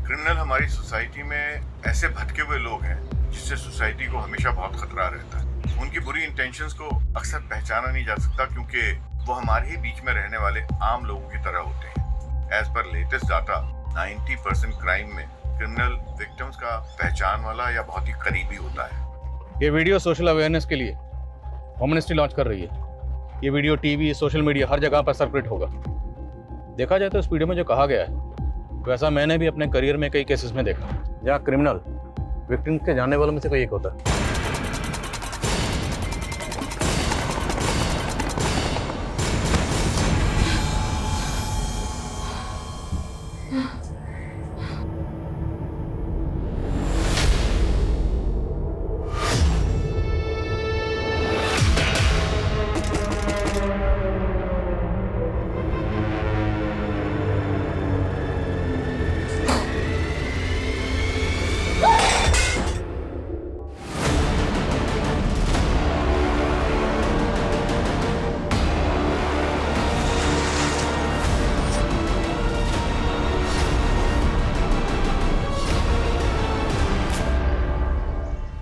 Criminal हमारी society में ऐसे भटके हुए लोग हैं जिससे सोसाइटी को हमेशा बहुत खतरा रहता है। उनकी बुरी इंटेंशंस को अक्सर पहचाना नहीं जा सकता क्योंकि वो हमारे ही बीच में रहने वाले आम लोगों की तरह होते हैं। As per latest data 90% crime में क्रिमिनल विक्टिम्स का पहचान वाला या बहुत ही करीबी होता है। ये वीडियो सोशल अवेयरनेस के लिए होमनेस्टी लॉन्च कर रही है। ये वीडियो टीवी, सोशल मीडिया हर जगह पर सर्कुलेट होगा। देखा जाए तो इस वीडियो में जो कहा गया है वैसा मैंने भी अपने करियर में कई केसेस में देखा जहाँ क्रिमिनल विक्टिम के जानने वालों में से कोई एक होता है।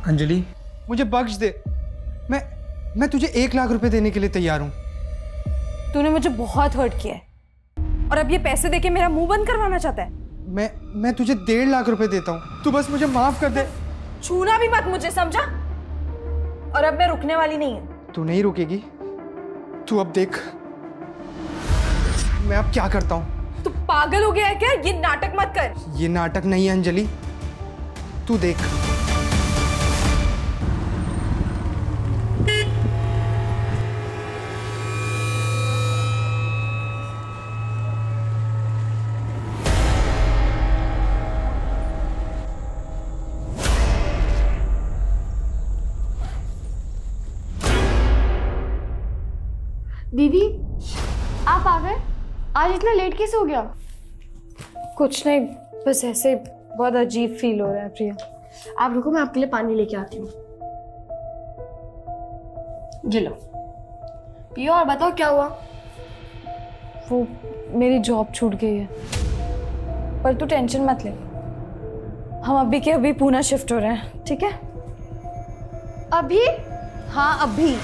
अंजलि, मुझे बख्श दे। मैं तुझे 1 लाख रुपए देने के लिए तैयार हूँ। तूने मुझे बहुत हर्ट किया है और अब ये पैसे देके मेरा मुंह बंद करवाना चाहता है। मैं तुझे 1.5 लाख रुपए देता हूँ, तू बस मुझे माफ कर दे। छूना भी मत मुझे, समझा? और अब मैं रुकने वाली नहीं हूँ। तू नहीं रुकेगी, तू अब देख मैं अब क्या करता हूँ। तू पागल हो गया है क्या? ये नाटक मत कर। ये नाटक नहीं है अंजलि, तू देख। दीदी, आप आ गए? आज इतना लेट कैसे हो गया? कुछ नहीं, बस ऐसे बहुत अजीब फील हो रहा है प्रिया। आप रुको, मैं आपके लिए पानी लेके आती हूँ। ये लो, पियो और बताओ क्या हुआ। वो मेरी जॉब छूट गई है, पर तू टेंशन मत ले। हम अभी के अभी पुणे शिफ्ट हो रहे हैं, ठीक है? अभी? हाँ अभी।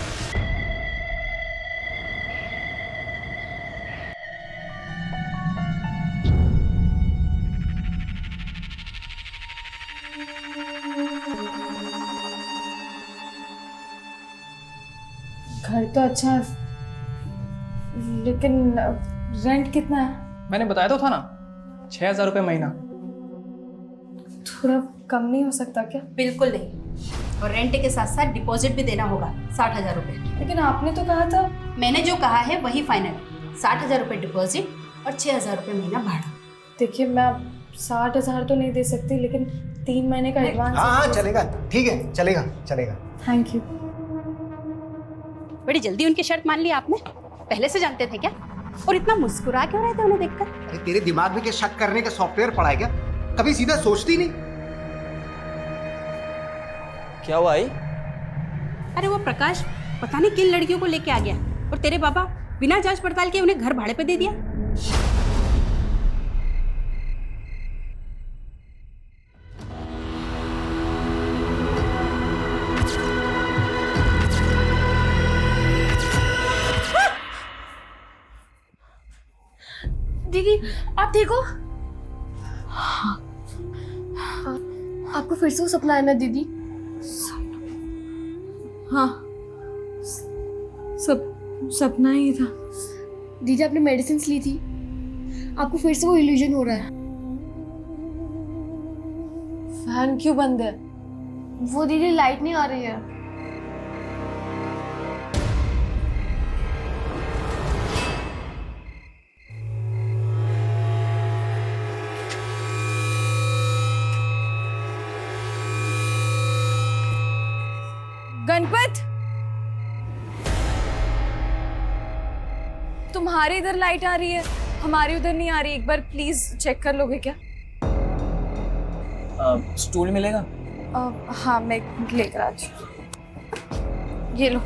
घर तो अच्छा है, लेकिन रेंट कितना है? मैंने बताया तो था ना, 6,000 रुपये महीना। थोड़ा कम नहीं हो सकता क्या? बिल्कुल नहीं, और रेंट के साथ साथ डिपॉजिट भी देना होगा 60,000 रुपये। लेकिन आपने तो कहा था। मैंने जो कहा है वही फाइनल, 60,000 रुपये डिपॉजिट और 6,000 रुपये महीना भाड़ा। देखिए, मैं 60,000 तो नहीं दे सकती, लेकिन 3 महीने का एडवांस। हाँ चलेगा, ठीक है, चलेगा चलेगा। Thank you. बड़ी जल्दी उनकी शर्त मान ली आपने। पहले से जानते थे क्या? और इतना मुस्कुरा क्यों रहे थे उन्हें देखकर? अरे तेरे दिमाग में क्या शक करने का सॉफ्टवेयर पड़ा है क्या? कभी सीधा सोचती नहीं। क्या हुआ आई? अरे वो प्रकाश पता नहीं किन लड़कियों को लेके आ गया और तेरे पापा बिना जांच पड़ताल के उन्हें घर भाड़े पे दे दिया। दीदी, आप देखो। हाँ। आपको फिर से वो सपना है ना दीदी? हाँ, सपना ही था। दीदी, आपने मेडिसिन ली थी, आपको फिर से वो इल्यूजन हो रहा है। फैन क्यों बंद है? वो दीदी लाइट नहीं आ रही है। गणपत, तुम्हारे इधर लाइट आ रही है, हमारी उधर नहीं आ रही। एक बार प्लीज चेक कर लोगे क्या? स्टूल मिलेगा? हाँ, मैं लेकर आ जाऊँ। ये लो।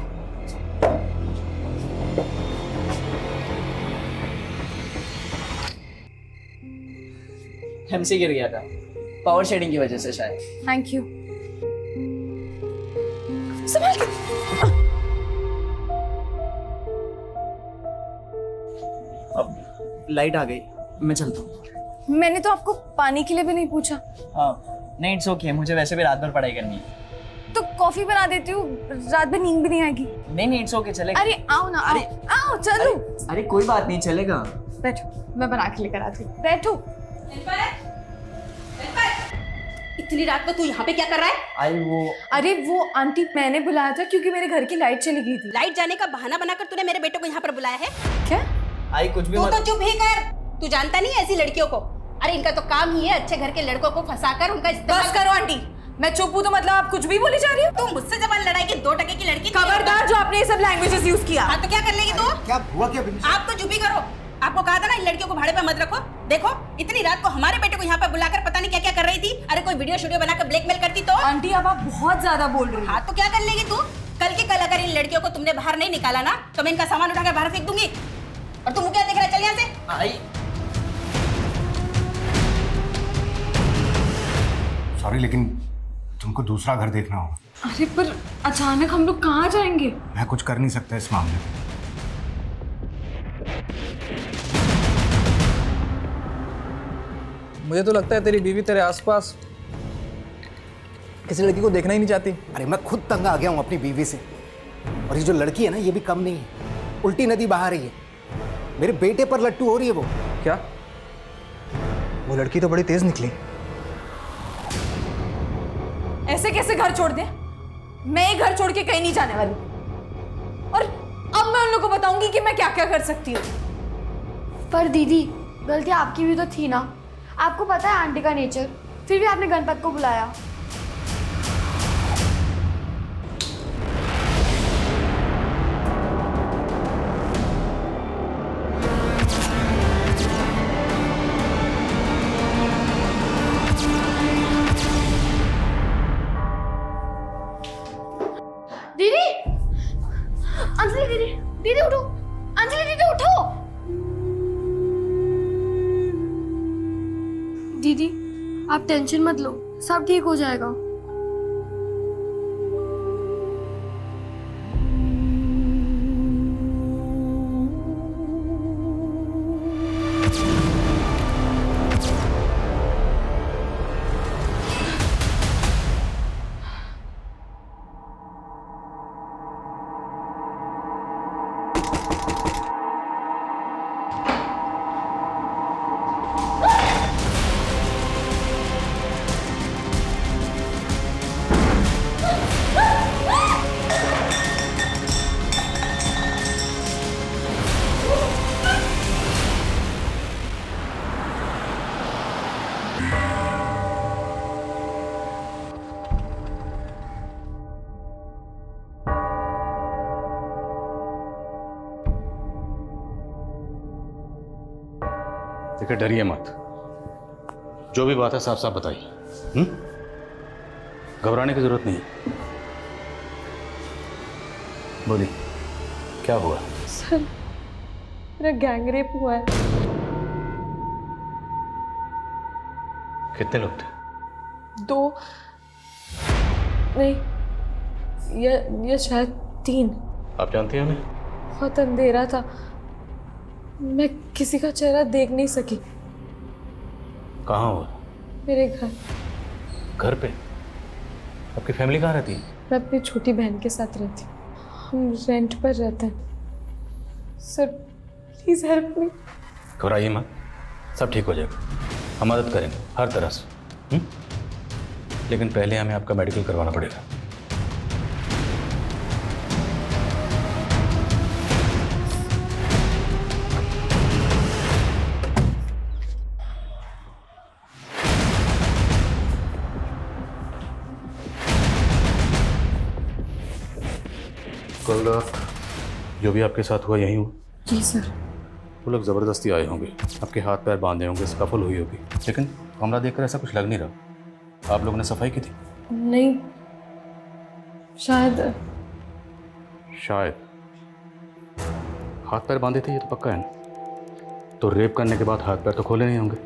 हमसे गिर गया था। पावर शेडिंग की वजह से शायद। Thank you. संभाल के। अब लाइट आ गई, मैं चलता हूँ। मैंने तो आपको पानी के लिए भी नहीं पूछा। नहीं इट्स ओके, मुझे वैसे भी रात भर पढ़ाई करनी है। तो कॉफी बना देती हूँ, रात भर नींद भी नहीं आएगी। नहीं इट्स ओके, चलेगा। अरे आओ ना, आओ आओ, चलो। अरे कोई बात नहीं, चलेगा। बैठो, मैं बना के लेकर आती हूँ। बैठो। इतनी रात को तू यहाँ पे क्या कर रहा है? अरे वो आंटी, मैंने बुलाया था क्योंकि मेरे घर की लाइट चली गई थी। लाइट जाने का बहाना बनाकर तूने मेरे बेटे को यहाँ पर बुलाया है? क्या? आई कुछ भी तू मत। तो चुप ही कर। तू जानता नहीं ऐसी लड़कियों को? अरे इनका तो काम ही है अच्छे घर के लड़कों को फंसाकर उनका इस्तेमाल। बस करो आंटी, मैं चुप हूँ तो मतलब आप कुछ भी बोली जा रही हो? तू मुझसे जबान लड़ाएगी 2 टके की लड़की। खबरदार जो आपने ये सब लैंग्वेजेस यूज किया। हाँ तो क्या कर लेगी तू? क्या हुआ क्या बिन्नी? आप तो चुप ही करो। आपको कहा था ना इन लड़कियों को भाड़े पे मत रखो। देखो इतनी रात को हमारे बेटे को यहाँ पर बुलाकर पता नहीं क्या क्या कर रही थी। अरे कोई वीडियो वीडियो बनाकर ब्लैकमेल करती तो? आंटी अब आप बहुत ज्यादा बोल रही हो। हाँ तो क्या कर लेगी तू? कल की कल अगर इन लड़कियों को तुमने बाहर नहीं निकाला ना तो मैं इनका सामान उठाकर बाहर फेंक दूंगी। और तुम क्या देख रहा है? चल यहाँ से। आई सॉरी लेकिन तुमको दूसरा घर देखना होगा। अरे पर अचानक हम लोग कहाँ जाएंगे? मैं कुछ कर नहीं सकता इस मामले में। मुझे तो लगता है तेरी बीवी तेरे आसपास किसी लड़की को देखना ही नहीं चाहती। अरे मैं खुद तंग आ गया हूँ अपनी बीवी से। और ये जो लड़की है ना, ये भी कम नहीं है। उल्टी नदी बहा रही है। मेरे बेटे पर लट्टू हो रही है वो। क्या? वो लड़की तो बड़ी तेज निकली। ऐसे कैसे घर छोड़ दे? मैं ये घर छोड़ के कहीं नहीं जाने वाली। और अब मैं उन लोगों को बताऊंगी कि मैं क्या क्या कर सकती हूँ। पर दीदी, गलती आपकी भी तो थी ना। आपको पता है आंटी का नेचर, फिर भी आपने गणपत को बुलाया। दीदी, अंजलि दीदी, दीदी उठो। अंजलि दीदी उठो। दीदी आप टेंशन मत लो, सब ठीक हो जाएगा। देखिए डरिए मत, जो भी बात है साफ साफ बताइए। घबराने की जरूरत नहीं। बोलिए क्या हुआ? सर, मेरा गैंग रेप हुआ है। कितने लोग थे? 2 नहीं, ये शायद 3। आप जानती हैं उन्हें? बहुत अंधेरा था, मैं किसी का चेहरा देख नहीं सकी। कहाँ हुआ? मेरे घर। घर पे? आपकी फैमिली कहाँ रहती है? मैं अपनी छोटी बहन के साथ रहती हूँ। हम रेंट पर रहते हैं। Sir please help me. घबराइए मत, सब ठीक हो जाएगा। हम मदद करेंगे हर तरह से। लेकिन पहले हमें आपका मेडिकल करवाना पड़ेगा। कल रात जो भी आपके साथ हुआ यहीं हुआ? जी सर। वो लोग ज़बरदस्ती आए होंगे, आपके हाथ पैर बांधे होंगे, स्कफल हुई होगी, लेकिन कमरा देखकर ऐसा कुछ लग नहीं रहा। आप लोगों ने सफाई की थी? नहीं, शायद हाथ पैर बांधे थे, ये तो पक्का है ना? तो रेप करने के बाद हाथ पैर तो खोले नहीं होंगे।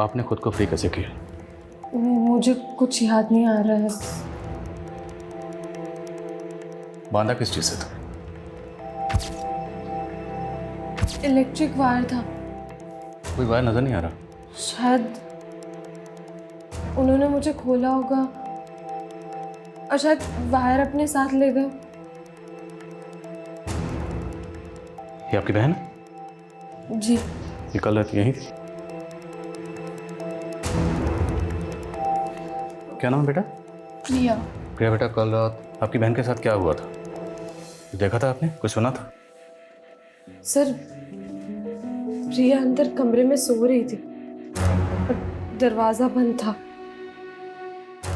आपने खुद को फ्री कैसे किया? मुझे कुछ याद नहीं आ रहा है। बांधा किस चीज़ से था? इलेक्ट्रिक वायर था, कोई वायर नजर नहीं आ रहा। शायद उन्होंने मुझे खोला होगा और शायद वायर अपने साथ ले गए। ये आपकी बहन है? जी। ये कल रात यहीं थी? क्या नाम है बेटा? प्रिया। प्रिया बेटा, कल रात आपकी बहन के साथ क्या हुआ था? देखा था आपने? कुछ सुना था? सर, प्रिया अंदर कमरे में सो रही थी और दरवाजा बंद था,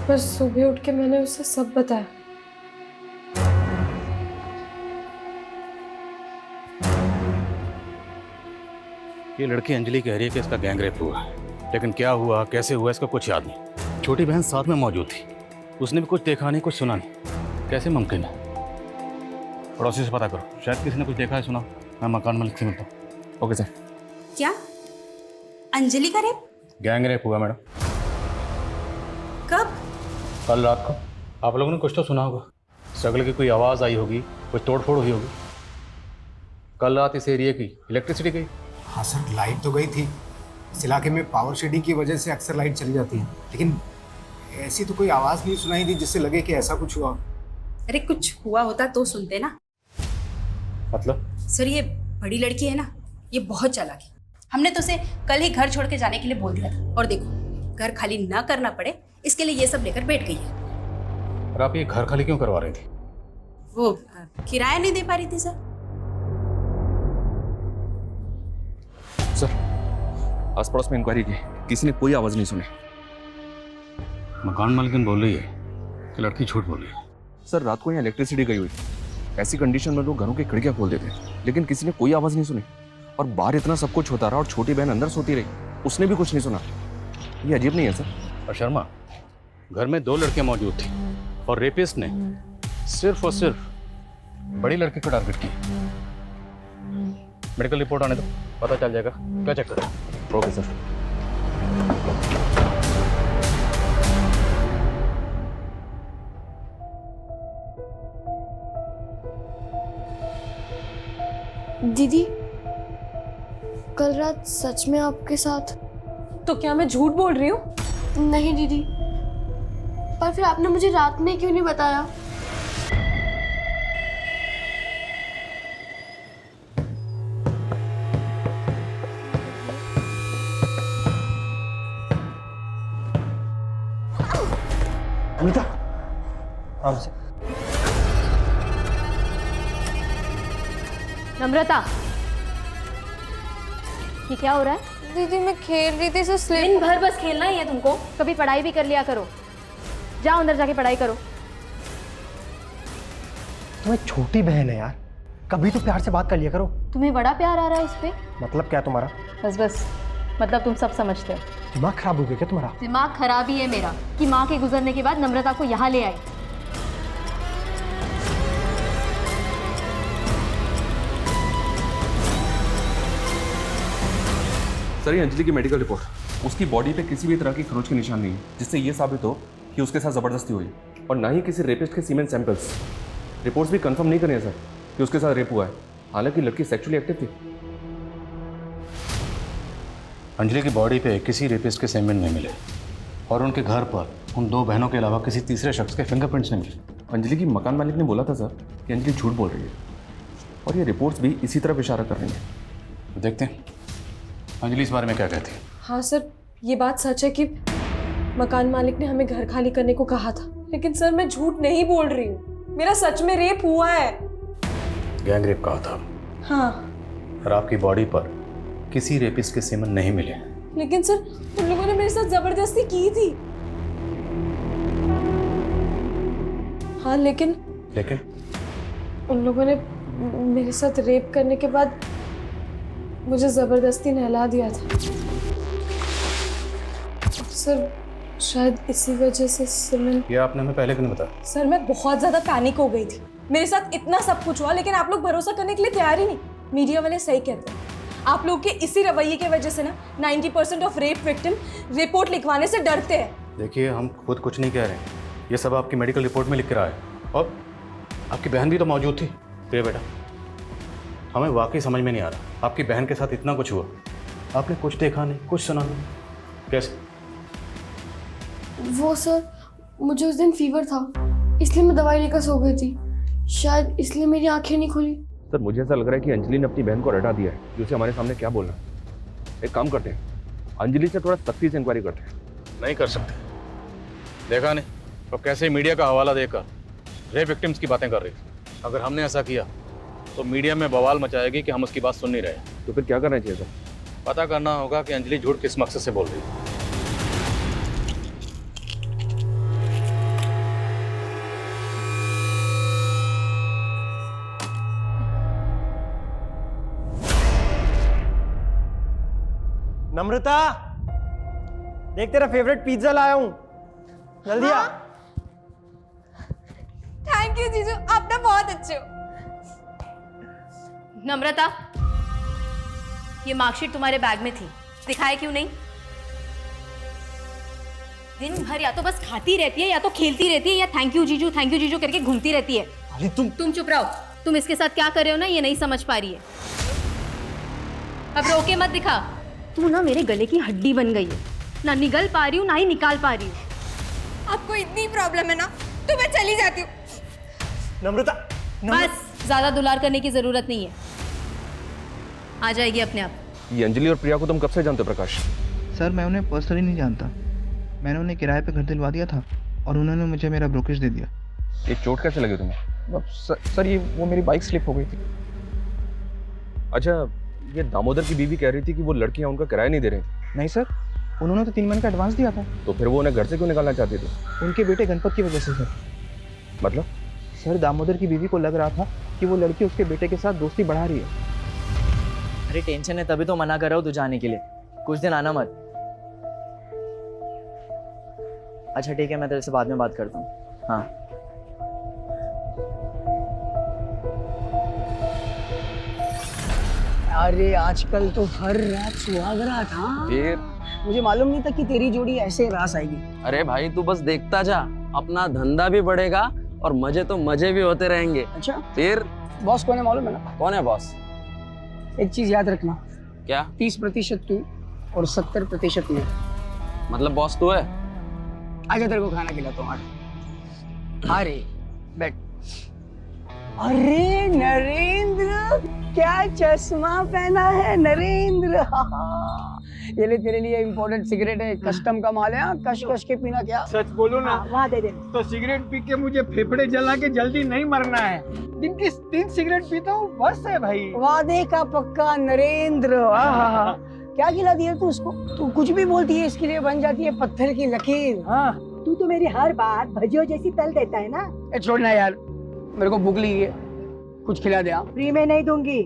पर सुबह उठ के मैंने उसे सब बताया। ये लड़की अंजलि कह रही है कि इसका गैंग रेप हुआ है, लेकिन क्या हुआ, कैसे हुआ, इसका कुछ याद नहीं। छोटी बहन साथ में मौजूद थी, उसने भी कुछ देखा नहीं, कुछ सुना नहीं। कैसे मुमकिन है? पड़ोसी से पता करो, शायद किसी ने कुछ देखा है, सुना। मैं मकान मालिक से मिलता हूँ। Okay sir. क्या अंजलि का रेप? गैंग रेप हुआ मैडम। कब? कल रात को। आप लोगों ने कुछ तो सुना होगा, स्ट्रगल की कोई आवाज़ आई होगी, कुछ तोड़फोड़ हुई होगी। कल रात इस एरिया की इलेक्ट्रिसिटी गई। हाँ सर, लाइट तो गई थी। इस इलाके में पावर शेडिंग की वजह से अक्सर लाइट चली जाती है, लेकिन ऐसी तो कोई आवाज़ नहीं सुनाई दी जिससे लगे कि ऐसा कुछ हुआ। अरे कुछ हुआ होता तो सुनते ना। मतलब? सर ये बड़ी लड़की है ना, ये बहुत चालाक है। हमने तो उसे कल ही घर छोड़ के जाने के लिए बोल दिया था, और देखो घर खाली ना करना पड़े इसके लिए ये सब लेकर बैठ गई है। और आप ये घर खाली क्यों करवा रही थी? वो किराया नहीं दे पा रही थी सर। सर, आस पड़ोस में इंक्वायरी की, किसी ने कोई आवाज नहीं सुनी। मकान मालिकन बोल रही है कि लड़की झूठ बोल रही है। सर, रात को यहाँ इलेक्ट्रिसिटी गई हुई थी। ऐसी कंडीशन में लोग घरों की खिड़कियां खोल देते हैं, लेकिन किसी ने कोई आवाज नहीं सुनी। और बाहर इतना सब कुछ होता रहा और छोटी बहन अंदर सोती रही, उसने भी कुछ नहीं सुना। ये अजीब नहीं है सर? और शर्मा, घर में 2 लड़कियां मौजूद थी और रेपिस्ट ने सिर्फ और सिर्फ बड़ी लड़की को टारगेट किया। मेडिकल रिपोर्ट आने दो, पता चल जाएगा क्या चक्कर है। Okay sir. दीदी, कल रात सच में आपके साथ? तो क्या मैं झूठ बोल रही हूँ? नहीं दीदी, पर फिर आपने मुझे रात में क्यों नहीं बताया? अनीता, आराम से। नम्रता, ये क्या हो रहा है? दीदी मैं खेल रही थी, सर स्लिप। दिन भर बस खेलना ही है तुमको? कभी पढ़ाई भी कर लिया करो। जाओ अंदर जाके पढ़ाई करो। तुम्हें छोटी बहन है यार, कभी तो प्यार से बात कर लिया करो। तुम्हें बड़ा प्यार आ रहा है इस पे? मतलब क्या तुम्हारा? बस बस, मतलब तुम सब समझते हो। दिमाग खराब हो गया क्या तुम्हारा? दिमाग खराब ही है मेरा कि माँ के गुजरने के बाद नम्रता को यहाँ ले आई। सर, ये अंजलि की मेडिकल रिपोर्ट, उसकी बॉडी पे किसी भी तरह की खरोच के निशान नहीं है, जिससे ये साबित हो कि उसके साथ जबरदस्ती हुई, और ना ही किसी रेपिस्ट के सीमेन सैंपल्स। रिपोर्ट्स भी कंफर्म नहीं करें सर कि उसके साथ रेप हुआ है, हालांकि लड़की सेक्सुअली एक्टिव थी। अंजलि की बॉडी पे किसी रेपिस्ट के सेमेन नहीं मिले और उनके घर पर उन 2 बहनों के अलावा किसी तीसरे शख्स के फिंगरप्रिंट्स नहीं मिले। अंजलि की मकान मालिक ने बोला था सर कि अंजलि झूठ बोल रही है, और ये रिपोर्ट्स भी इसी तरफ इशारा कर रही हैं। देखते हैं अंजलि इस बारे में क्या कहती है। हाँ सर, ये बात सच है कि मकान मालिक ने हमें घर खाली करने को कहा था, लेकिन सर मैं झूठ नहीं बोल रही हूँ, मेरा सच में रेप हुआ है। गैंग रेप कहा था? हाँ। और आपकी बॉडी पर किसी रेपिस्ट के सेमन नहीं मिले। लेकिन सर उन लोगों ने मेरे साथ जबरदस्ती की थी। हाँ लेकिन उन लोगों ने मेरे साथ रेप करने के बाद मुझे जबरदस्ती नहला दिया था। सर शायद इसी वजह से सिमरन। ये आपने हमें पहले क्यों नहीं बताया? सर मैं बहुत ज्यादा पैनिक हो गई थी, मेरे साथ इतना सब कुछ हुआ, लेकिन आप लोग भरोसा करने के लिए तैयार ही नहीं। मीडिया वाले सही कहते हैं, आप लोग के इसी रवैये की वजह से ना 90% ऑफ रेप विक्टिम रिपोर्ट लिखवाने से डरते हैं। देखिए, हम खुद कुछ नहीं कह रहे हैं, ये सब आपकी मेडिकल रिपोर्ट में लिख के रहा है। और आपकी बहन भी तो मौजूद थी। प्रिया बेटा, हमें वाकई समझ में नहीं आ रहा, आपकी बहन के साथ इतना कुछ हुआ, आपने कुछ देखा नहीं, कुछ सुना नहीं, कैसे? वो सर, मुझे उस दिन फीवर था, इसलिए मैं दवाई लेकर सो गई थी। शायद इसलिए मेरी आंखें नहीं खुली। सर मुझे ऐसा लग रहा है कि अंजलि ने अपनी बहन को रटा दिया है, जो उसे हमारे सामने क्या बोलना। एक काम करते हैं, अंजलि से थोड़ा सख्ती से इंक्वायरी करते हैं। नहीं कर सकते, देखा नहीं तो कैसे मीडिया का हवाला देकर रेप विक्टिम्स की बातें कर रही थी। अगर हमने ऐसा किया तो मीडिया में बवाल मचाएगी कि हम उसकी बात सुन नहीं रहे। तो फिर क्या करना चाहिए सर? पता करना होगा कि अंजलि झूठ किस मकसद से बोल रही है। नम्रता, देख तेरा फेवरेट पिज्जा लाया हूं, जल्दी आ। थैंक यू जीजू, आप ना बहुत अच्छे हो। नम्रता, ये मार्कशीट तुम्हारे बैग में थी, दिखाए क्यों नहीं? दिन भर या तो बस खाती रहती है या तो खेलती रहती है या थैंक यू जीजू करके घूमती रहती है। अरे तुम चुप रहो। तुम इसके साथ क्या कर रहे हो ना, ये नहीं समझ पा रही है। अब रोके मत दिखा। तू ना मेरे गले की हड्डी बन गई है, ना निगल पा रही हूँ ना ही निकाल पा रही हूँ। आपको इतनी प्रॉब्लम है ना तो मैं चली जाती हूँ। नम्रता, बस ज्यादा दुलार करने की जरूरत नहीं है, आ जाएगी अपने आप। ये अंजलि और प्रिया को तुम कब से जानते हो प्रकाश? सर मैं उन्हें पर्सनली नहीं जानता, मैंने उन्हें किराए पे घर दिलवा दिया था और उन्होंने मुझे मेरा ब्रोकरेज दे दिया। ये चोट कैसे लगी तुम्हें? सर ये वो मेरी बाइक स्लिप हो गई थी। अच्छा, ये दामोदर की बीवी कह रही थी कि वो लड़कियां उनका किराया नहीं दे रही थी। नहीं सर, उन्होंने तो 3 महीने का एडवांस दिया था। तो फिर वो उन्हें घर से क्यों निकालना चाहती थी? उनके बेटे गणपत की वजह से सर। मतलब? सर दामोदर की बीवी को लग रहा था कि वो लड़की उसके बेटे के साथ दोस्ती बढ़ा रही है। अरे टेंशन है तभी तो मना कर रहा हूँ तू जाने के लिए, कुछ दिन आना मत। अच्छा ठीक है, मैं तेरे से बाद में बात करता हूँ। हाँ अरे आजकल तो हर रात सुहाग रात। हाँ फिर मुझे मालूम नहीं था कि तेरी जोड़ी ऐसे रास आएगी। अरे भाई तू बस देखता जा, अपना धंधा भी बढ़ेगा और मजे तो मजे भी होते रहेंगे। अच्छा फिर बॉस कौन है मालूम है ना? कौन है बॉस? एक चीज याद रखना, क्या? 30% तू और 70% मैं। मतलब बॉस तू है? आजा तेरे को खाना खिलाता हूँ। अरे बैठ। अरे नरेंद्र, क्या चश्मा पहना है नरेंद्र। ये ले तेरे लिए इम्पोर्टेंट सिगरेट है, कस्टम का माल है। कश कश के पीना। क्या सच बोलो ना, वहाँ दे दे। तो सिगरेट पी के मुझे फेफड़े जला के जल्दी नहीं मरना है। दिन की 3 सिगरेट पीता हूँ बस है भाई। वादे का पक्का नरेंद्र। क्या खिला दिया तू उसको? तू कुछ भी बोलती है इसके लिए बन जाती है पत्थर की लकीर। हाँ तू तो मेरी हर बात भजियो जैसी तल देता है ना। छोड़ना यार, मेरे को भूख लगी है, कुछ खिला दे। फ्री में नहीं दूंगी।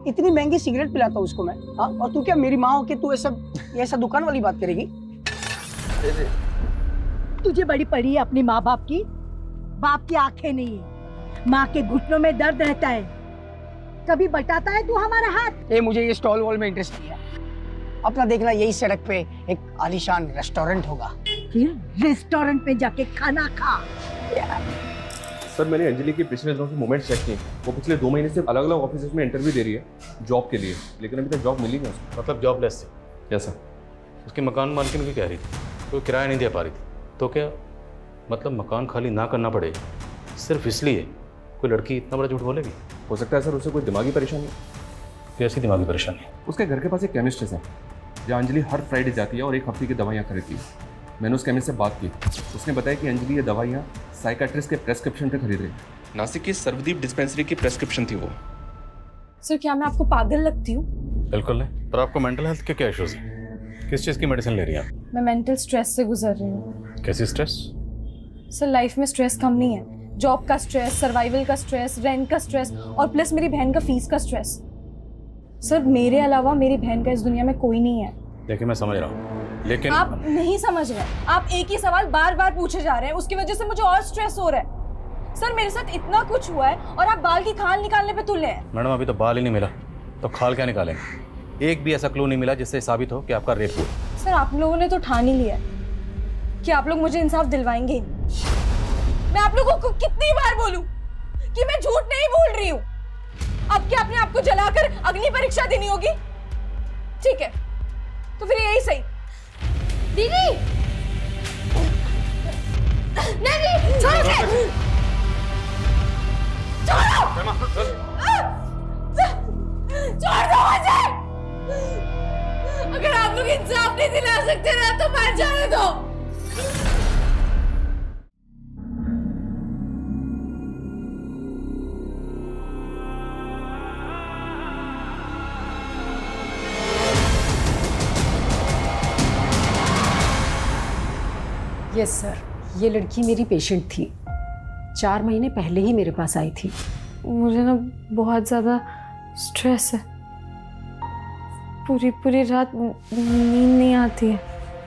इतनी महंगी सिगरेट पिलाता हूँ उसको मैं। हाँ, और तू क्या मेरी माँ हो के तू ऐसा दुकान वाली बात करेगी? तुझे बड़ी पड़ी है अपनी माँ बाप की। बाप की आंखें नहीं है, माँ के घुटनों में दर्द रहता है। कभी बटाता है तू हमारा हाथ? मुझे ये स्टॉल वॉल में इंटरेस्ट नहीं है। अपना देखना यही सड़क पे एक आलीशान रेस्टोरेंट होगा, फिर रेस्टोरेंट पे जाके खाना खा। सर मैंने अंजलि के पिछले दिनों के मोमेंट्स चेक किए, वो पिछले 2 महीने से अलग अलग ऑफिस में इंटरव्यू दे रही है जॉब के लिए, लेकिन अभी तक जॉब मिली नहीं उसको। मतलब जॉबलेस थी? Yes sir. उसकी मकान मालकिन भी कह रही थी कोई किराया नहीं दे पा रही थी। तो क्या मतलब मकान खाली ना करना पड़े सिर्फ इसलिए कोई लड़की इतना बड़ा झूठ बोलेगी? हो सकता है सर उसे कोई दिमागी परेशानी। कैसी दिमागी परेशानी? उसके घर के पास एक केमिस्ट है जहाँ अंजलि हर फ्राइडे जाती है और 1 हफ्ते की दवाइयाँ खरीदती है। मैंने उस केमिस्ट से बात की, उसने बताया कि अंजलि ये दवाइयाँ साइकाट्रिस्ट के प्रेस्क्रिप्शन पे खरीद रही है। नासिक की सर्वदीप डिस्पेंसरी की प्रेस्क्रिप्शन थी वो। सर क्या मैं आपको पागल लगती हूँ? बिल्कुल नहीं। पर आपको मेंटल हेल्थ के क्या इश्यूज हैं? किस चीज़ की मेडिसिन ले रही हैं आप? मैं मेंटल स्ट्रेस से गुजर रही हूँ। कैसी स्ट्रेस? सर लाइफ में स्ट्रेस कम नहीं है। जॉब का स्ट्रेस, सर्वाइवल का स्ट्रेस, रेंट का स्ट्रेस और प्लस मेरी बहन का फीस का स्ट्रेस। सर मेरे अलावा मेरी बहन का इस दुनिया में कोई नहीं है। देखिए मैं समझ रहा हूँ, लेकिन आप नहीं समझ रहे। आप एक ही सवाल बार बार पूछे जा रहे हैं, उसकी वजह से मुझे और स्ट्रेस हो रहा है। सर मेरे साथ इतना कुछ हुआ है और आप बाल की खाल निकालने पे तुले हैं। मैडम अभी तो बाल ही नहीं मिला, तो खाल क्या निकालेंगे? एक भी ऐसा क्लू नहीं मिला जिससे साबित हो कि आपका रेप हुआ। सर आप लोगों ने तो ठान ही लिया है कि आप लोग मुझे इंसाफ दिलवाएंगे ही। मैं आप लोगों को कितनी बार बोलूं कि मैं झूठ नहीं बोल रही हूं? अब क्या अपने आप को जलाकर अग्नि परीक्षा देनी होगी? ठीक है, तो फिर यही सही। दीदी नहीं, छोड़ो उसे। छोड़ दो मुझे। अगर आप लोग इंसाफ नहीं दिला सकते ना तो मर जाने दो। यस सर, ये लड़की मेरी पेशेंट थी। 4 महीने पहले ही मेरे पास आई थी। मुझे ना बहुत ज़्यादा स्ट्रेस है, पूरी रात नींद नहीं आती है।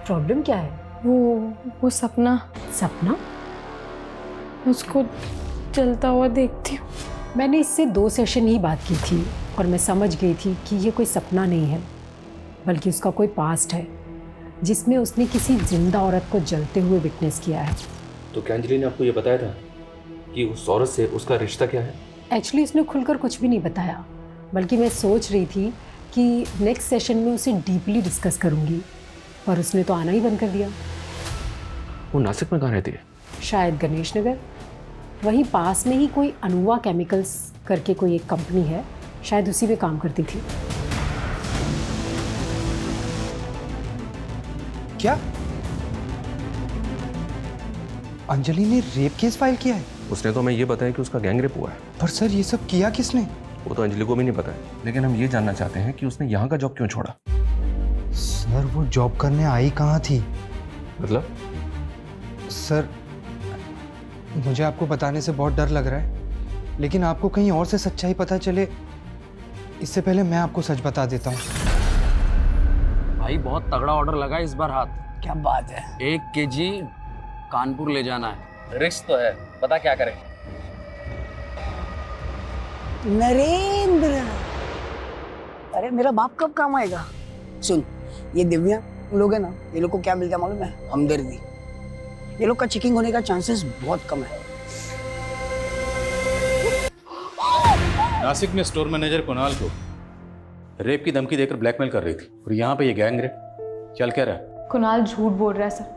प्रॉब्लम क्या है? वो सपना उसको चलता हुआ देखती हूँ। मैंने इससे 2 सेशन ही बात की थी और मैं समझ गई थी कि ये कोई सपना नहीं है, बल्कि उसका कोई पास्ट है जिसमें उसने किसी जिंदा औरत को जलते हुए विटनेस किया है। तो क्या अंजलि ने आपको ये बताया था कि उस औरत से उसका रिश्ता क्या है? एक्चुअली उसने खुलकर कुछ भी नहीं बताया, बल्कि मैं सोच रही थी कि नेक्स्ट सेशन में उसे डीपली डिस्कस करूंगी, पर उसने तो आना ही बंद कर दिया। वो नासिक में कहाँ रहती है? शायद गणेश नगर, वहीं पास में ही कोई अनुवा केमिकल्स करके कोई एक कंपनी है, शायद उसी में काम करती थी। क्या अंजलि ने रेप केस फाइल किया है? उसने तो हमें ये बताया कि उसका गैंग रेप हुआ है। पर सर ये सब किया किसने? वो तो अंजलि को भी नहीं पता है, लेकिन हम ये जानना चाहते हैं कि उसने यहाँ का जॉब क्यों छोड़ा। सर वो जॉब करने आई कहाँ थी? मतलब? सर मुझे आपको बताने से बहुत डर लग रहा है, लेकिन आपको कहीं और से सच्चाई पता चले इससे पहले मैं आपको सच बता देता हूँ। भाई बहुत तगड़ा ऑर्डर लगा इस बार हाथ। क्या बात है? 1 kg कानपुर ले जाना है। रिस्क तो है, पता क्या करें? नरेंद्र, अरे मेरा बाप कब काम आएगा? सुन, ये दिव्या लोग है ना, ये लोग को क्या मिलता है मालूम है? हमदर्दी। ये लोग का चेकिंग होने का चांसेस बहुत कम है। नासिक में स्टोर मैनेजर कुणाल को रेप की धमकी देकर ब्लैकमेल कर रही थी, और यहाँ पे ये गैंग रेप चल क्या रहा है? कुणाल झूठ बोल रहा है सर,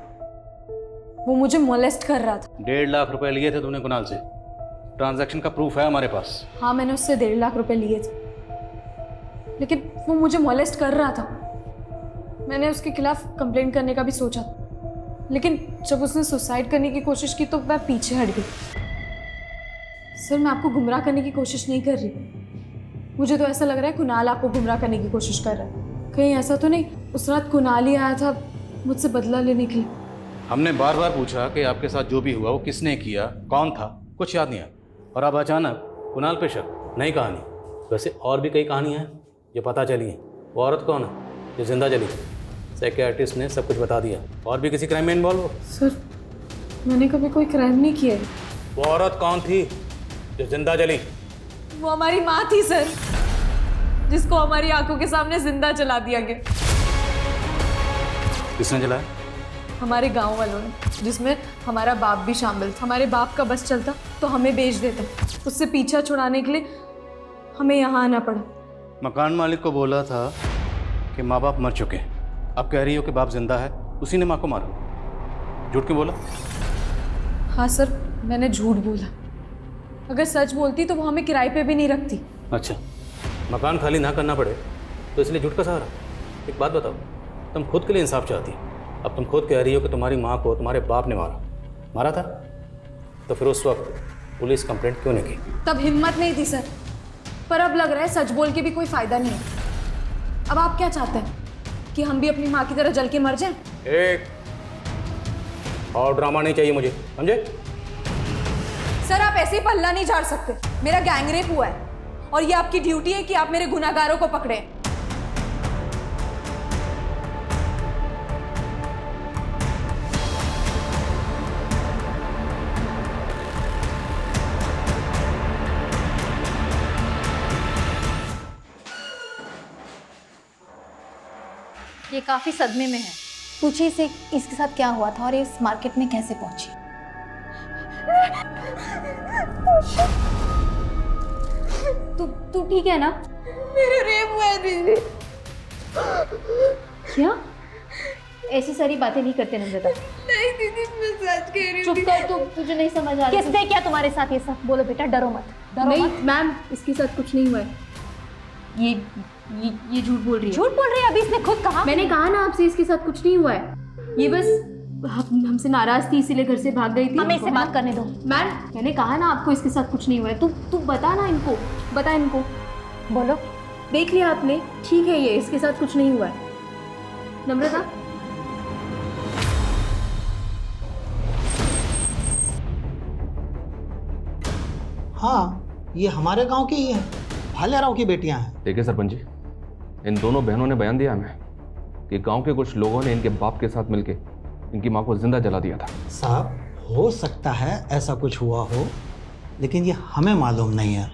वो मुझे मोलेस्ट कर रहा था। 1.5 लाख रुपए लिए थे तुमने कुणाल से, ट्रांजैक्शन का प्रूफ है हमारे पास। हाँ मैंने उससे 1.5 लाख रुपए लिए थे, लेकिन वो मुझे मोलेस्ट कर रहा था। मैंने उसके खिलाफ कंप्लेंट करने का भी सोचा, लेकिन जब उसने सुसाइड करने की कोशिश की तो मैं पीछे हट गई। सर मैं आपको गुमराह करने की कोशिश नहीं कर रही, मुझे तो ऐसा लग रहा है कुणाल आपको गुमराह करने की कोशिश कर रहा है। कहीं ऐसा तो नहीं उस रात कुणाल ही आया था मुझसे बदला लेने के लिए? हमने बार बार पूछा कि आपके साथ जो भी हुआ वो किसने किया, कौन था, कुछ याद नहीं आया, और अब अचानक कुणाल पे शक। नई कहानी। वैसे और भी कई कहानियाँ हैं जो पता चली हैं। वो औरत कौन है जो जिंदा जली? साइकियाट्रिस्ट ने सब कुछ बता दिया। और भी किसी क्राइम में इन्वॉल्व हो? सर मैंने कभी कोई क्राइम नहीं किया है। वो औरत कौन थी जो जिंदा जली? वो हमारी माँ थी सर, जिसको हमारी आंखों के सामने जिंदा जला दिया गया। किसने जलाया? हमारे गांव वालों ने, जिसमें हमारा बाप भी शामिल था। हमारे बाप का बस चलता तो हमें बेच देता, उससे पीछा छुड़ाने के लिए हमें यहाँ आना पड़ा। मकान मालिक को बोला था कि माँ बाप मर चुके, अब कह रही हो कि बाप जिंदा है, उसी ने माँ को मारा। झूठ क्यों बोला? हाँ सर मैंने झूठ बोला, अगर सच बोलती तो वो हमें किराए पे भी नहीं रखती। अच्छा, मकान खाली ना करना पड़े तो इसलिए झूठ का सहारा। एक बात बताओ, तुम खुद के लिए इंसाफ चाहती, अब तुम खुद कह रही हो कि तुम्हारी माँ को तुम्हारे बाप ने मारा था, तो फिर उस वक्त पुलिस कंप्लेंट क्यों नहीं की? तब हिम्मत नहीं थी सर, पर अब लग रहा है सच बोल के भी कोई फायदा नहीं है। अब आप क्या चाहते हैं कि हम भी अपनी माँ की तरह जल के मर जाएं? एक और ड्रामा नहीं चाहिए मुझे, समझे? सर आप ऐसे ही पल्ला नहीं झाड़ सकते। मेरा गैंग रेप हुआ है और ये आपकी ड्यूटी है कि आप मेरे गुनाहगारों को पकड़ें। ये काफी सदमे में है। पूछिए इसे इसके साथ क्या हुआ था और ये इस मार्केट में कैसे पहुंची। तू ठीक है ना? मेरा रेप हुआ है दीदी। क्या? ऐसी सारी बातें नहीं करते नम्रता। नहीं दीदी, मैं सच कह रही हूँ। चुप कर, तुझे नहीं समझ आ रहा। किसने क्या तुम्हारे साथ ये सब? बोलो बेटा, डरो मत। नहीं मैम, इसके साथ कुछ नहीं हुआ है। ये झूठ बोल रही है। झूठ बोल रही है? अभी इसने खुद कहा। मैंने कहा ना आपसे, इसके साथ कुछ नहीं हुआ है। ये बस हमसे नाराज थी, इसीलिए घर से भाग गई थी। हमें इससे बात करने दो। मैम, मैंने कहा ना आपको इसके साथ कुछ नहीं हुआ है। तू बता ना इनको, बता इनको। बोलो। देख लिया आपने? ठीक है, ये इसके साथ कुछ नहीं हुआ है। नम्रता, हाँ, ये हमारे गांव की ही है, भालेराव की बेटियां हैं। देखिए सरपंच जी, इन दोनों बहनों ने बयान दिया हमें कि गांव के कुछ लोगों ने इनके बाप के साथ मिलके इनकी मां को जिंदा जला दिया था। साहब, हो सकता है ऐसा कुछ हुआ हो, लेकिन ये हमें मालूम नहीं है।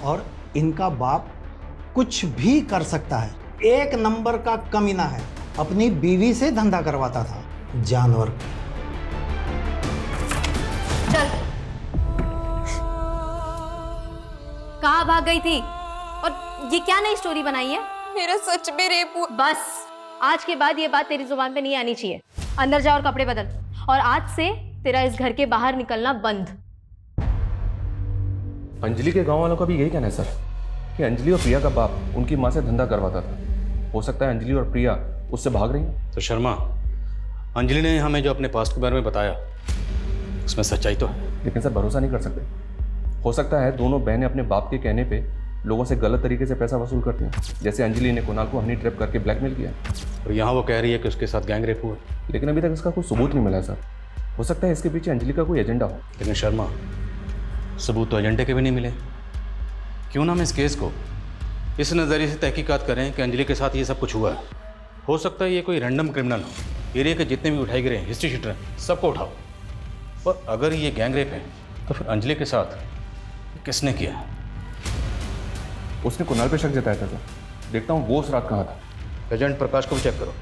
और इनका बाप कुछ भी कर सकता है। एक नंबर का कमीना है, अपनी बीवी से धंधा करवाता था, जानवर। चल। कहाँ भाग गई थी? और ये क्या नई स्टोरी बनाई है? मेरा सच में रेप हुआ। बस, आज के बाद ये बात तेरी जुबान पे नहीं आनी चाहिए। अंदर जा और कपड़े बदल, और आज से तेरा इस घर के बाहर निकलना बंद। अंजलि के गांव वालों का भी यही कहना है सर कि अंजलि और प्रिया का बाप उनकी मां से धंधा करवाता था। हो सकता है अंजलि और प्रिया उससे भाग रही हैं। तो शर्मा, अंजलि ने हमें जो अपने पास्ट के बारे में बताया उसमें सच्चाई तो है। लेकिन सर भरोसा नहीं कर सकते। हो सकता है दोनों बहनें अपने बाप के कहने पे लोगों से गलत तरीके से पैसा वसूल करती हैं, जैसे अंजलि ने कुणाल को हनी ट्रैप करके ब्लैकमेल किया। और यहाँ वो कह रही है कि उसके साथ गैंग रेप हुआ, लेकिन अभी तक इसका कोई सबूत नहीं मिला है सर। हो सकता है इसके पीछे अंजलि का कोई एजेंडा हो। लेकिन शर्मा, सबूत तो एजेंडे के भी नहीं मिले। क्यों ना हम इस केस को इस नज़रिए से तहकीकात करें कि अंजलि के साथ ये सब कुछ हुआ है। हो सकता है ये कोई रैंडम क्रिमिनल हो। एरिया के जितने भी उठाए गए हैं, हिस्ट्री शीटर हैं, सबको उठाओ। और अगर ये गैंग रेप है तो फिर अंजलि के साथ किसने किया? उसने कुणाल पे शक जताया था सर। देखता हूँ वो उस रात कहाँ था। एजेंट प्रकाश को भी चेक करो।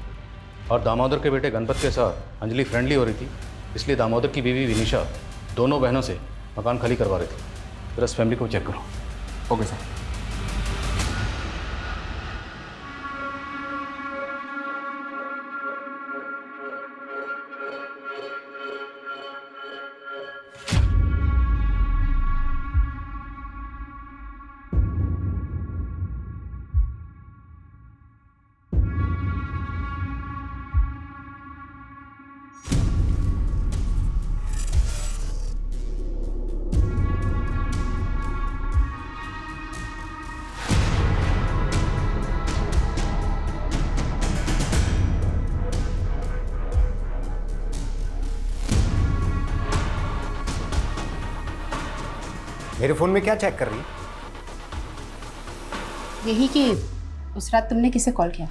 और दामोदर के बेटे गणपत के साथ अंजलि फ्रेंडली हो रही थी, इसलिए दामोदर की बीवी विनीशा दोनों बहनों से मकान खाली करवा रही थी। फिर उस फैमिली को चेक करो। Okay sir. मेरे फोन में क्या चेक कर रही है? यही कि उस रात तुमने किसे कॉल किया?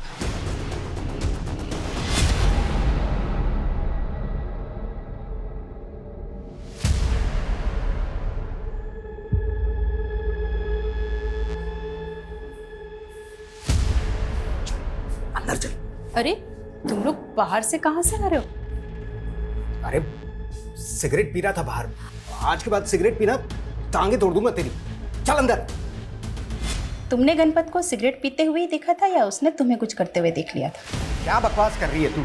अंदर चल। अरे तुम लोग बाहर से कहाँ से आ रहे हो? अरे सिगरेट पी रहा था बाहर। आज के बाद सिगरेट पीना टांगे तोड़ दूंगा तेरी। चल अंदर। तुमने गणपत को सिगरेट पीते हुए ही देखा था या उसने तुम्हें कुछ करते हुए देख लिया था? क्या बकवास कर रही है तू?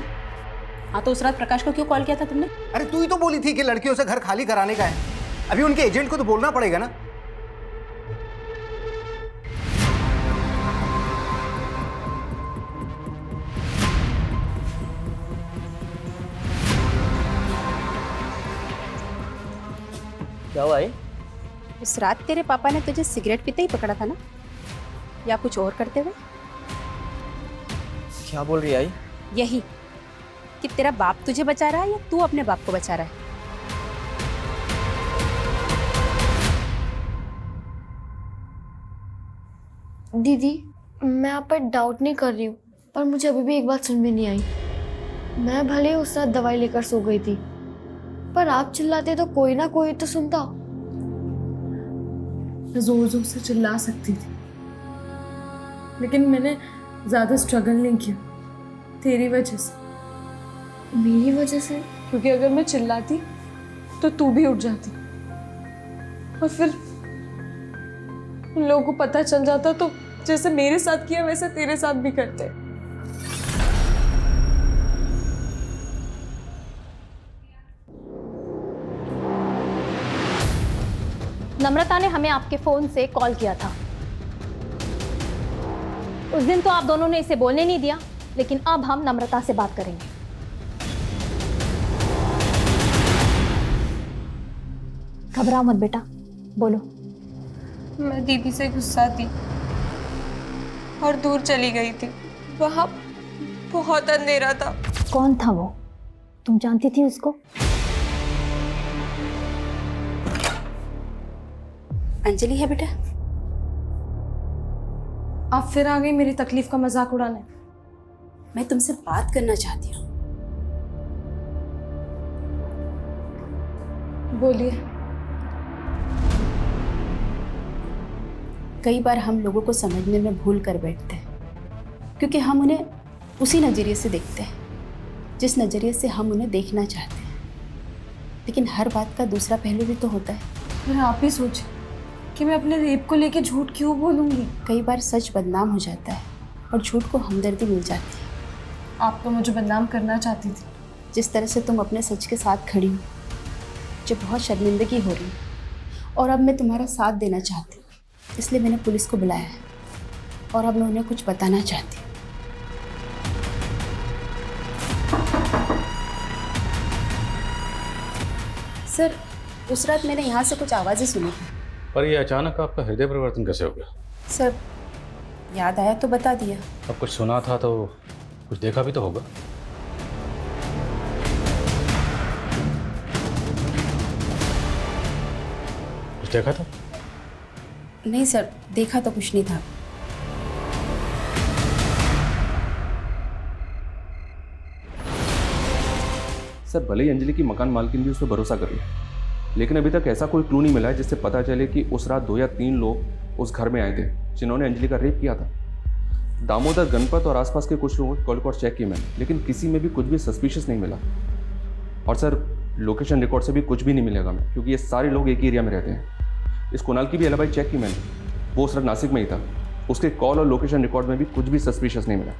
हाँ, तो उस रात प्रकाश को क्यों कॉल किया था तुमने? अरे तू ही तो बोली थी कि लड़कियों से घर खाली कराने का है। अभी उनके एजेंट को तो बोलना पड़ेगा ना। क्या हुआ है? उस रात तेरे पापा ने तुझे सिगरेट पीते ही पकड़ा था ना, या कुछ और करते हुए? क्या बोल रही है आई? यही कि तेरा बाप तुझे बचा रहा है या तू अपने बाप को बचा रहा है? दीदी, मैं आप पर डाउट नहीं कर रही हूँ, पर मुझे अभी भी एक बात समझ में नहीं आई। मैं भले उस रात दवाई लेकर सो गई थी, पर आप चिल्लाते तो कोई ना कोई तो सुनता। मैं जोर जोर से चिल्ला सकती थी, लेकिन मैंने ज़्यादा स्ट्रगल नहीं किया। तेरी वजह से। मेरी वजह से? क्योंकि अगर मैं चिल्लाती तो तू भी उठ जाती और फिर उन लोगों को पता चल जाता तो जैसे मेरे साथ किया वैसे तेरे साथ भी करते। नम्रता ने हमें आपके फोन से कॉल किया था। उस दिन तो आप दोनों ने इसे बोलने नहीं दिया, लेकिन अब हम नम्रता से बात करेंगे। घबराओ मत बेटा, बोलो। मैं दीदी से गुस्सा थी और दूर चली गई थी। वहां बहुत अंधेरा था। कौन था वो? तुम जानती थी उसको? अंजलि है बेटा। आप फिर आ गई मेरी तकलीफ का मजाक उड़ाने। मैं तुमसे बात करना चाहती हूँ। बोलिए। कई बार हम लोगों को समझने में भूल कर बैठते हैं, क्योंकि हम उन्हें उसी नज़रिए से देखते हैं जिस नज़रिए से हम उन्हें देखना चाहते हैं। लेकिन हर बात का दूसरा पहलू भी तो होता है। फिर आप ही सोचिए कि मैं अपने रेप को लेके झूठ क्यों बोलूँगी। कई बार सच बदनाम हो जाता है और झूठ को हमदर्दी मिल जाती है। आप तो मुझे बदनाम करना चाहती थी। जिस तरह से तुम अपने सच के साथ खड़ी हो, मुझे बहुत शर्मिंदगी हो रही और अब मैं तुम्हारा साथ देना चाहती हूँ। इसलिए मैंने पुलिस को बुलाया है और अब मैं उन्हें कुछ बताना चाहती हूँ। सर, उस रात मैंने यहाँ से कुछ आवाज़ें सुनी थी। पर ये अचानक आपका हृदय परिवर्तन कैसे हो गया? सर, याद आया तो बता दिया। अब कुछ सुना था तो कुछ देखा भी तो होगा। कुछ देखा था? नहीं सर, देखा तो कुछ नहीं था। सर, भले ही अंजलि की मकान मालकिन भी उस पर भरोसा कर रही है, लेकिन अभी तक ऐसा कोई क्लू नहीं मिला है जिससे पता चले कि उस रात 2 या 3 लोग उस घर में आए थे जिन्होंने अंजलि का रेप किया था। दामोदर, गणपत और आसपास के कुछ लोगों के कॉल रिकॉर्ड चेक किए मैंने, लेकिन किसी में भी कुछ भी सस्पिशियस नहीं मिला। और सर, लोकेशन रिकॉर्ड से भी कुछ भी नहीं मिलेगा मैं, क्योंकि ये सारे लोग एक ही एरिया में रहते हैं। इस कुणाल की भी एलिबाई चेक की मैंने, वो उस रात नासिक में ही था। उसके कॉल और लोकेशन रिकॉर्ड में भी कुछ भी सस्पिशियस नहीं मिला।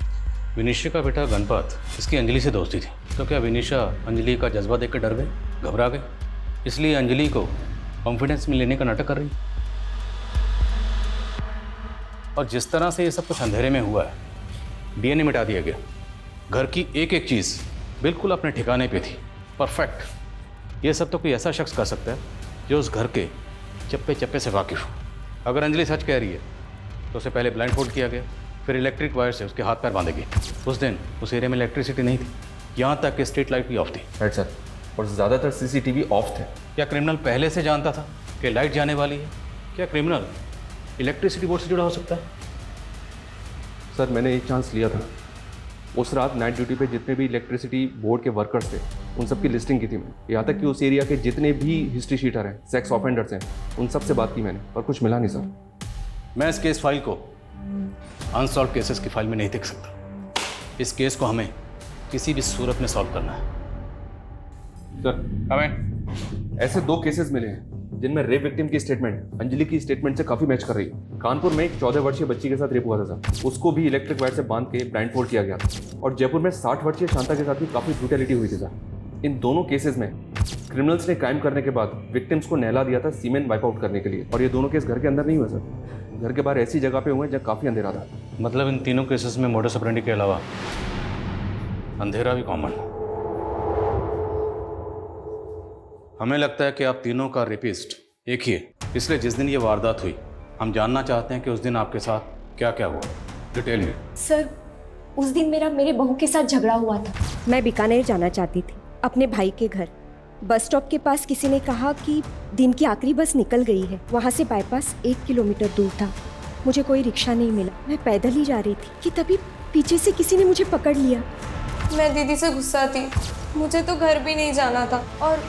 विनिशा का बेटा गणपत, इसकी अंजलि से दोस्ती थी, तो क्या विनिशा अंजलि का जज्बा देख कर डर गई, घबरा गई, इसलिए अंजलि को कॉन्फिडेंस में लेने का नाटक कर रही? और जिस तरह से ये सब कुछ अंधेरे में हुआ है, डीएनए मिटा दिया गया, घर की एक एक चीज़ बिल्कुल अपने ठिकाने पे थी, परफेक्ट। ये सब तो कोई ऐसा शख्स कर सकता है जो उस घर के चप्पे चप्पे से वाकिफ हो। अगर अंजलि सच कह रही है तो उसे पहले ब्लाइंड फोल्ड किया गया, फिर इलेक्ट्रिक वायर से उसके हाथ पैर बांधे गए। उस दिन उस एरिया में इलेक्ट्रिसिटी नहीं थी, यहाँ तक कि स्ट्रीट लाइट भी ऑफ थी। राइट सर, और ज़्यादातर सीसीटीवी ऑफ थे। क्या क्रिमिनल पहले से जानता था कि लाइट जाने वाली है? क्या क्रिमिनल इलेक्ट्रिसिटी बोर्ड से जुड़ा हो सकता है? सर, मैंने एक चांस लिया था। उस रात नाइट ड्यूटी पे जितने भी इलेक्ट्रिसिटी बोर्ड के वर्कर्स थे, उन सब की लिस्टिंग की थी मैंने। यहाँ तक कि उस एरिया के जितने भी हिस्ट्री शीटर हैं, सेक्स ऑफेंडर्स हैं, उन सब से बात की मैंने, पर कुछ मिला नहीं सर। मैं इस केस फाइल को अनसॉल्व केसेस की फाइल में नहीं देख सकता। इस केस को हमें किसी भी सूरत में सॉल्व करना है। सर, हमें ऐसे 2 केसेस मिले हैं जिनमें रेप विक्टिम की स्टेटमेंट अंजलि की स्टेटमेंट से काफ़ी मैच कर रही है। कानपुर में एक 14 वर्षीय बच्ची के साथ रेप हुआ था सर, उसको भी इलेक्ट्रिक वायर से बांध के ब्लाइंड फोल्ड किया गया था। और जयपुर में 60 वर्षीय शांता के साथ भी काफ़ी ब्रूटैलिटी हुई थी सर। इन दोनों केसेस में क्रिमिनल्स ने क्राइम करने के बाद विक्टिम्स को नहला दिया था सीमेंट वाइप आउट करने के लिए। और ये दोनों केस घर के अंदर नहीं हुए सर, घर के बाहर ऐसी जगह पे हुए जहाँ काफ़ी अंधेरा था। मतलब इन तीनों केसेस में मोडस ऑपरेंडी के अलावा अंधेरा भी कॉमन है। हमें लगता है कि आप तीनों का रेपिस्ट एक ही है, इसलिए जिस दिन ये वारदात हुई हम जानना चाहते हैं कि उस दिन आपके साथ क्या क्या हुआ, डिटेल में। सर, उस दिन मेरे बहू के साथ झगड़ा हुआ था। मैं बीकानेर जाना चाहती थी अपने भाई के घर। बस स्टॉप के पास किसी ने कहा कि दिन की आखिरी बस निकल गई है। वहाँ से बाईपास 1 किलोमीटर दूर था। मुझे कोई रिक्शा नहीं मिला, मैं पैदल ही जा रही थी कि तभी पीछे से किसी ने मुझे पकड़ लिया। मैं दीदी से गुस्सा थी, मुझे तो घर भी नहीं जाना था और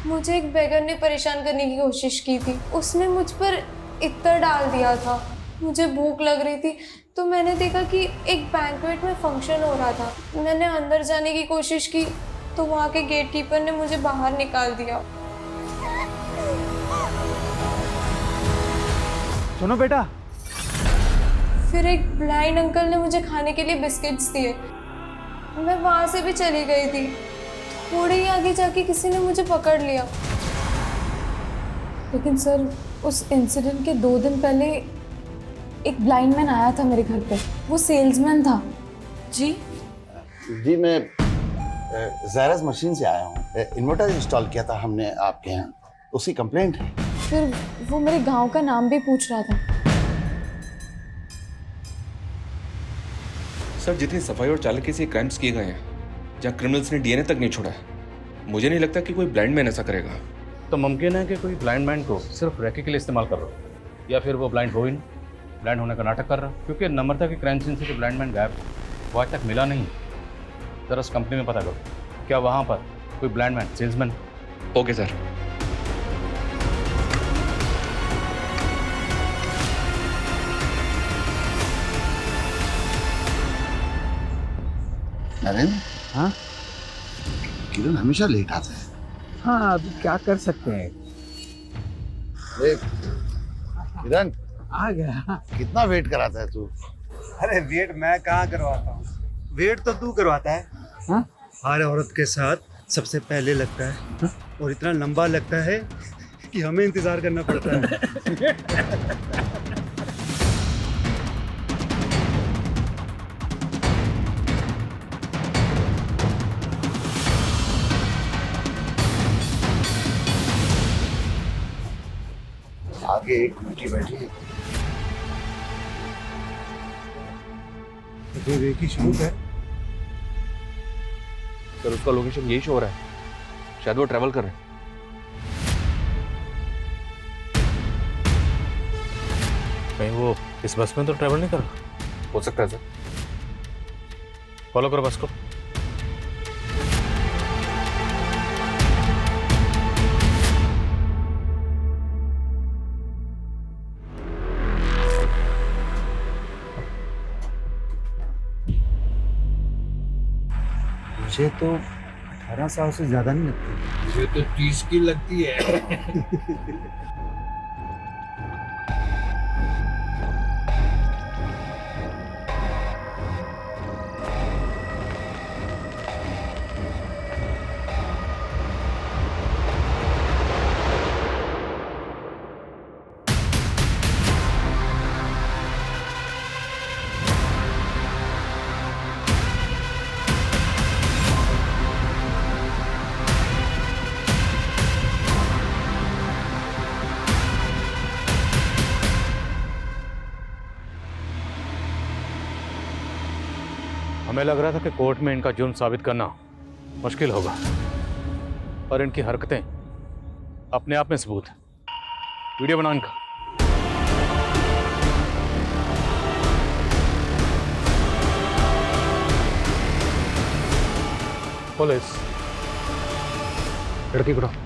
मुझे एक बेगर ने परेशान करने की कोशिश की थी। उसने मुझ पर इत्र डाल दिया था। मुझे भूख लग रही थी तो मैंने देखा कि एक बैंक्वेट में फंक्शन हो रहा था। मैंने अंदर जाने की कोशिश की तो वहाँ के गेटकीपर ने मुझे बाहर निकाल दिया। सुनो बेटा, फिर एक ब्लाइंड अंकल ने मुझे खाने के लिए बिस्किट्स दिए। मैं वहाँ से भी चली गई थी। थोड़े ही आगे जाके किसी ने मुझे पकड़ लिया। लेकिन सर, उस इंसिडेंट के 2 दिन पहले एक ब्लाइंड मैन आया था मेरे घर पे। वो सेल्समैन था। जी जी, मैं ज़ायरस मशीन से आया हूँ। इन्वर्टर इंस्टॉल किया था हमने आपके यहाँ, उसकी कंप्लेंट है। फिर वो मेरे गांव का नाम भी पूछ रहा था। सर, जितनी सफाई और चालाकी से क्राइम्स किए गए हैं, जहाँ क्रिमिनल्स ने डीएनए तक नहीं छोड़ा है, मुझे नहीं लगता कि कोई ब्लाइंड मैन ऐसा करेगा। तो मुमकिन है कि कोई ब्लाइंड मैन को सिर्फ रैके के लिए इस्तेमाल कर रहा हो, या फिर वो ब्लाइंड हो ही नहीं, ब्लाइंड होने का नाटक कर रहा है। क्योंकि नम्रता के क्राइम सीन से जो ब्लाइंड मैन गायब वो आज तक मिला नहीं। जरा उस कंपनी में पता करो, क्या वहाँ पर कोई blind man salesman. Okay sir. Narendra, हाँ, किरण हमेशा लेट आता है। हाँ, अभी क्या कर सकते हैं। किरण आ गया। कितना वेट कराता है तू? अरे वेट मैं कहाँ करवाता हूँ, वेट तो तू करवाता है। हाँ? हर औरत के साथ सबसे पहले लगता है। हाँ? और इतना लंबा लगता है कि हमें इंतजार करना पड़ता है। आगे एक बेटी बैठी है। एक ही शौक है। सर, उसका लोकेशन यही शो हो रहा है। शायद वो ट्रैवल कर रहे हैं। कहीं वो इस बस में तो ट्रैवल नहीं कर रहा? हो सकता है सर। फॉलो करो बस को। मुझे तो 18 साल से ज्यादा नहीं लगती। मुझे तो 30 की लगती है। हमें लग रहा था कि कोर्ट में इनका जुर्म साबित करना मुश्किल होगा, पर इनकी हरकतें अपने आप में सबूत है। वीडियो बना इनका। पुलिस, लड़की को उठाओ।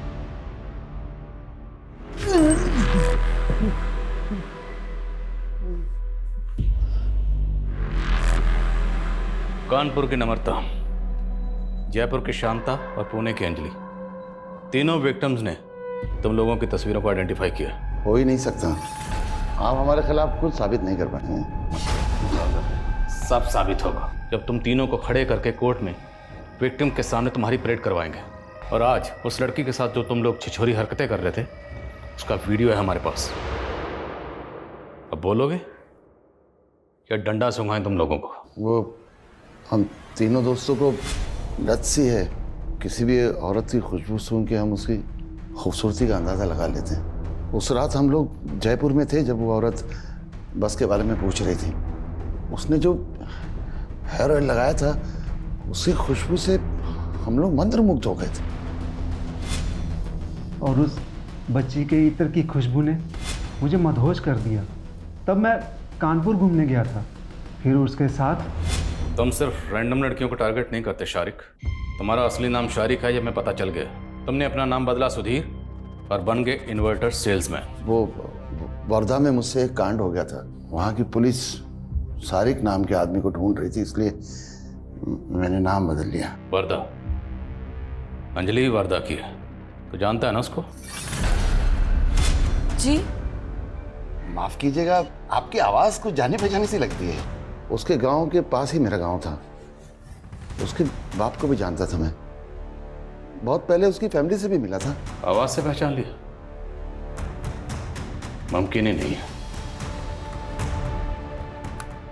कानपुर की नम्रता, जयपुर की शांता और पुणे की अंजलि, तीनों विक्टिम्स ने तुम लोगों की तस्वीरों को आइडेंटिफाई किया। हो ही नहीं सकता, आप हमारे खिलाफ कुछ साबित नहीं कर पाए हैं। सब साबित होगा जब तुम तीनों को खड़े करके कोर्ट में विक्टिम के सामने तुम्हारी परेड करवाएंगे। और आज उस लड़की के साथ जो तुम लोग छिछोरी हरकतें कर रहे थे, उसका वीडियो है हमारे पास। अब बोलोगे या डंडा सूंघाएं तुम लोगों को? वो हम तीनों दोस्तों को लत सी है, किसी भी औरत की खुशबू सूंघ के हम उसकी खूबसूरती का अंदाज़ा लगा लेते हैं। उस रात हम लोग जयपुर में थे जब वो औरत बस के बारे में पूछ रही थी। उसने जो हेयर ऑयल लगाया था, उसकी खुशबू से हम लोग मंत्रमुग्ध हो गए थे। और उस बच्ची के इत्र की खुशबू ने मुझे मदहोश कर दिया। तब मैं कानपुर घूमने गया था, फिर उसके साथ। तुम सिर्फ रैंडम लड़कियों को टारगेट नहीं करते शारिक। तुम्हारा असली नाम शारिक है, ये मैं पता चल गया। तुमने अपना नाम बदला सुधीर और बन गए इन्वर्टर सेल्समैन। वो वर्धा में मुझसे एक कांड हो गया था, वहाँ की पुलिस सारिक नाम के आदमी को ढूंढ रही थी, इसलिए मैंने नाम बदल लिया। वर्दा, अंजलि वर्दा की है, तो जानता है ना उसको? जी माफ कीजिएगा, आपकी आवाज कुछ जानी पहचानी सी लगती है। उसके गांव के पास ही मेरा गांव था, उसके बाप को भी जानता था मैं, बहुत पहले उसकी फैमिली से भी मिला था। आवाज से पहचान लिया? मुमकिन ही नहीं है।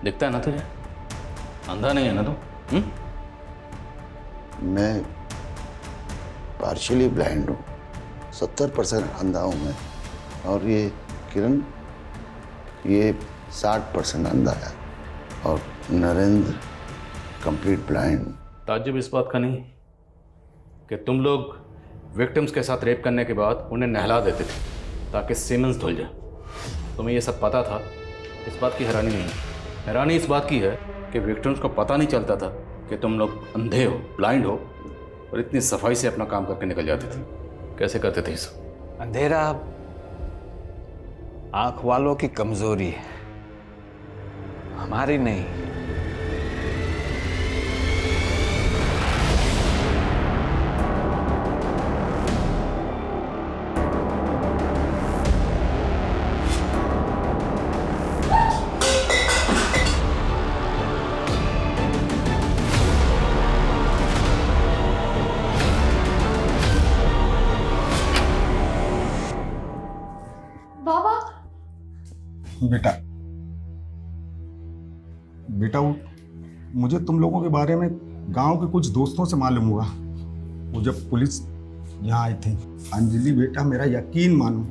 दिखता है ना तुझे, अंधा नहीं है ना तू? मैं पार्शियली ब्लाइंड हूँ, 70% अंधा हूँ मैं, और ये किरण ये 60% अंधा है, और नरेंद्र कंप्लीट ब्लाइंड। ताज्जुब इस बात का नहीं कि तुम लोग विक्टिम्स के साथ रेप करने के बाद उन्हें नहला देते थे ताकि सीमेंस धुल जाए। तुम्हें ये सब पता था, इस बात की हैरानी नहीं है। हैरानी इस बात की है कि विक्टिम्स को पता नहीं चलता था कि तुम लोग अंधे हो, ब्लाइंड हो, और इतनी सफाई से अपना काम करके निकल जाते थे। कैसे करते थे इस? अंधेरा आंख वालों की कमजोरी है, हमारी नहीं। बाबा बेटा बेटा मुझे तुम लोगों के बारे में गांव के कुछ दोस्तों से मालूम हुआ। वो जब पुलिस यहाँ आई थी। अंजलि बेटा, मेरा यकीन मानो,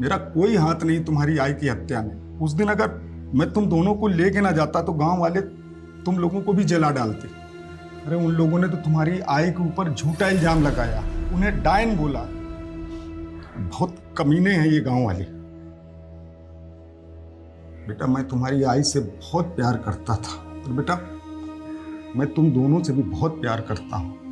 मेरा कोई हाथ नहीं तुम्हारी आई की हत्या में। उस दिन अगर मैं तुम दोनों को लेके ना जाता तो गांव वाले तुम लोगों को भी जला डालते। अरे उन लोगों ने तो तुम्हारी आई के ऊपर झूठा इल्जाम लगाया, उन्हें डायन बोला। बहुत कमीने हैं ये गांव वाले। बेटा मैं तुम्हारी आई से बहुत प्यार करता था, और बेटा मैं तुम दोनों से भी बहुत प्यार करता हूँ।